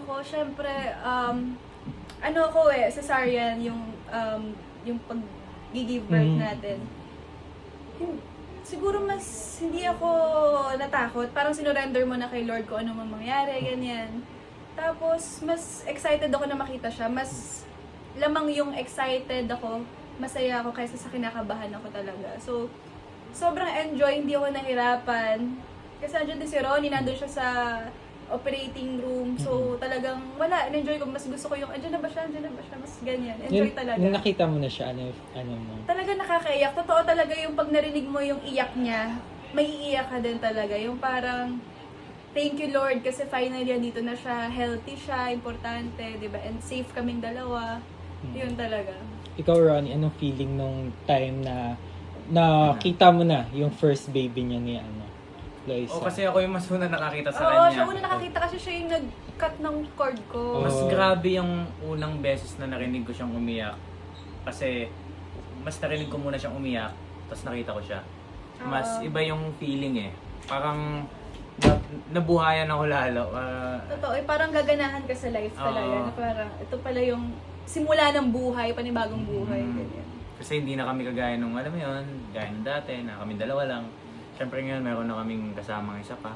Ako, syempre, ano ako cesarean, yung pag-give birth natin. Siguro mas hindi ako natakot. Parang sinurrender mo na kay Lord kung ano man mangyari, ganyan. Tapos, mas excited ako na makita siya. Mas lamang yung excited ako, masaya ako kaysa sa kinakabahan ako talaga. So, sobrang enjoy, hindi ako nahirapan. Kasi andyan din si Ronnie, nandun siya sa operating room. So, talagang wala, enjoy ko. Mas gusto ko yung, andyan na ba siya, mas ganyan. Enjoy talaga. Nung nakita mo na siya, ano mo? Talaga nakakaiyak. Totoo talaga yung pag narinig mo yung iyak niya, may iiyak ka din talaga. Yung parang, thank you Lord kasi finally dito na siya, healthy siya, importante, di ba? And safe kaming dalawa. Yun talaga. Ikaw, Ronnie, anong feeling nung time na nakita mo na yung first baby niya ni Loisa? Kasi ako yung mas una nakakita sa Oo, kanya. siya una nakakita kasi siya yung nag-cut ng cord ko. Mas grabe yung unang beses na narinig ko siyang umiyak. Kasi mas narinig ko muna siyang umiyak, tapos nakita ko siya. Mas iba yung feeling Parang nabuhayan ako lalo. Totoo, parang gaganahan ka sa life talaga. Na parang ito pala yung simula ng buhay, panibagong buhay. Ganyan. Kasi hindi na kami kagaya nung, alam mo yun, gaya nung dati, na kami dalawa lang. Siyempre ngayon, meron na kaming kasamang isa pa.